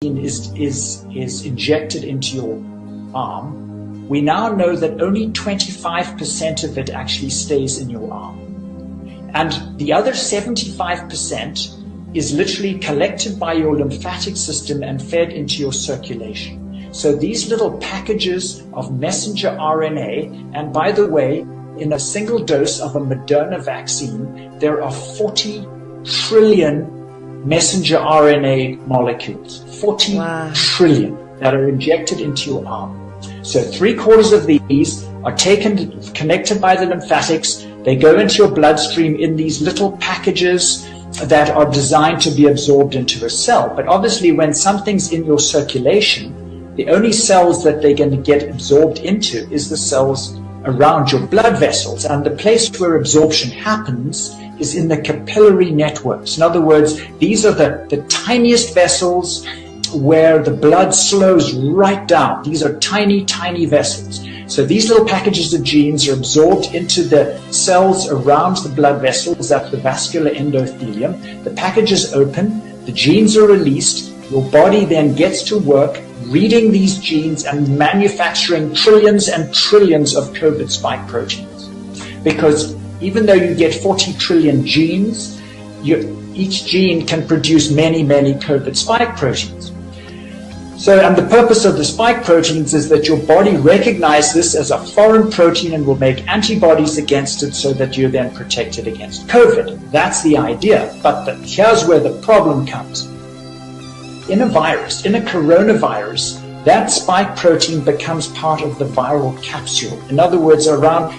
is injected into your arm, we now know that only 25% of it actually stays in your arm. And the other 75% is literally collected by your lymphatic system and fed into your circulation. So these little packages of messenger RNA, and by the way, in a single dose of a Moderna vaccine, there are 40 trillion messenger RNA molecules, 40 trillion that are injected into your arm. So 3/4 of these are connected by the lymphatics. They go into your bloodstream in these little packages that are designed to be absorbed into a cell. But obviously when something's in your circulation, the only cells that they're going to get absorbed into is the cells around your blood vessels. And the place where absorption happens is in the capillary networks. In other words, these are the tiniest vessels where the blood slows right down. These are tiny, tiny vessels. So these little packages of genes are absorbed into the cells around the blood vessels, that's the vascular endothelium. The packages open, the genes are released, your body then gets to work reading these genes and manufacturing trillions and trillions of COVID spike proteins. Because even though you get 40 trillion genes, each gene can produce many, many COVID spike proteins. So, and the purpose of the spike proteins is that your body recognizes this as a foreign protein and will make antibodies against it so that you're then protected against COVID. That's the idea. But here's where the problem comes. In a virus, in a coronavirus, that spike protein becomes part of the viral capsule. In other words,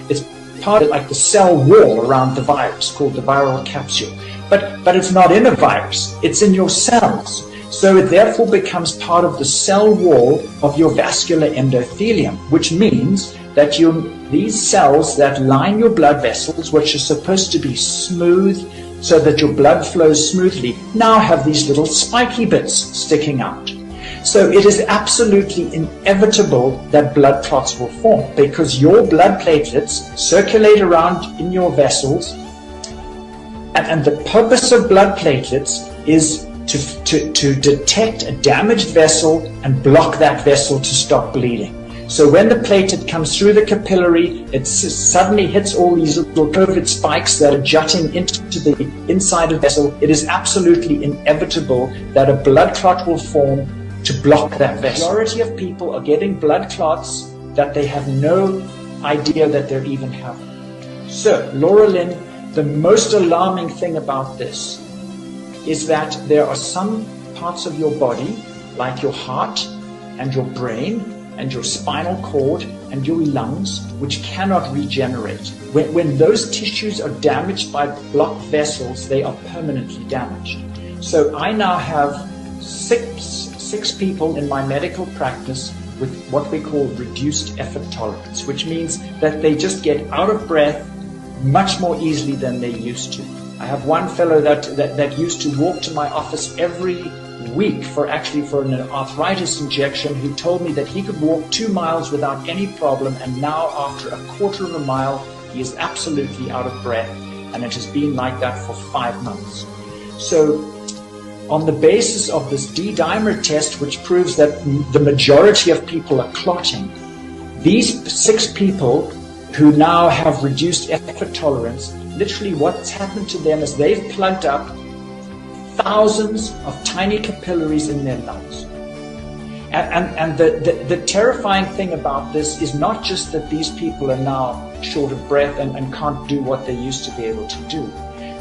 it's part of like the cell wall around the virus, called the viral capsule. But it's not in a virus, it's in your cells. So it therefore becomes part of the cell wall of your vascular endothelium, which means that these cells that line your blood vessels, which are supposed to be smooth so that your blood flows smoothly, now have these little spiky bits sticking out. So it is absolutely inevitable that blood clots will form because your blood platelets circulate around in your vessels, and the purpose of blood platelets is to detect a damaged vessel and block that vessel to stop bleeding. So when the platelet comes through the capillary, it suddenly hits all these little COVID spikes that are jutting into the inside of the vessel. It is absolutely inevitable that a blood clot will form to block that vessel. The majority of people are getting blood clots that they have no idea that they're even having. So, Laura Lynn, the most alarming thing about this is that there are some parts of your body, like your heart and your brain and your spinal cord and your lungs, which cannot regenerate. When those tissues are damaged by blocked vessels, they are permanently damaged. So I now have six people in my medical practice with what we call reduced effort tolerance, which means that they just get out of breath much more easily than they used to. I have one fellow that used to walk to my office every week for an arthritis injection, who told me that he could walk 2 miles without any problem, and now after a quarter of a mile he is absolutely out of breath, and it has been like that for 5 months. So on the basis of this D-dimer test, which proves that the majority of people are clotting, these 6 people who now have reduced effort tolerance, literally what's happened to them is they've plugged up thousands of tiny capillaries in their lungs. And the terrifying thing about this is not just that these people are now short of breath and can't do what they used to be able to do,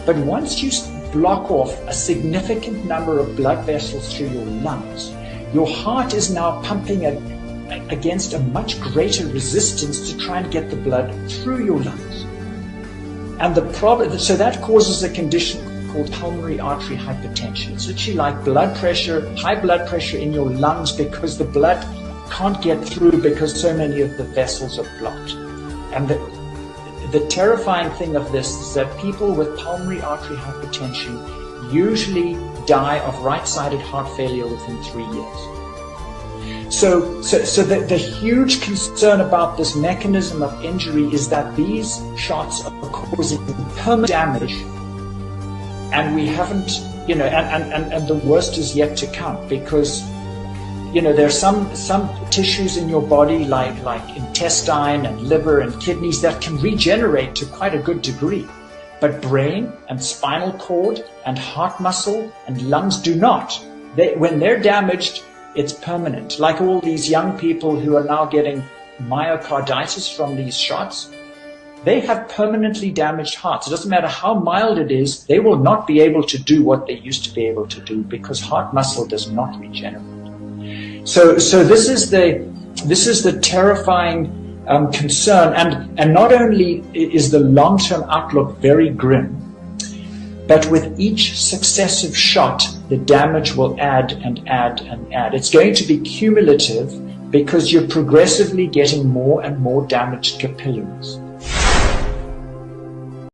but once you block off a significant number of blood vessels through your lungs, your heart is now pumping against a much greater resistance to try and get the blood through your lungs. And so that causes a condition called pulmonary artery hypertension. It's literally like high blood pressure in your lungs because the blood can't get through because so many of the vessels are blocked. And the terrifying thing of this is that people with pulmonary artery hypertension usually die of right-sided heart failure within 3 years. So the huge concern about this mechanism of injury is that these shots are causing permanent damage, and we haven't, and the worst is yet to come, because you know, there's some tissues in your body like intestine and liver and kidneys that can regenerate to quite a good degree. But brain and spinal cord and heart muscle and lungs do not. When they're damaged, it's permanent. Like all these young people who are now getting myocarditis from these shots, they have permanently damaged hearts. It doesn't matter how mild it is, they will not be able to do what they used to be able to do because heart muscle does not regenerate. So this is the terrifying concern, and not only is the long-term outlook very grim, but with each successive shot, the damage will add and add and add. It's going to be cumulative because you're progressively getting more and more damaged capillaries.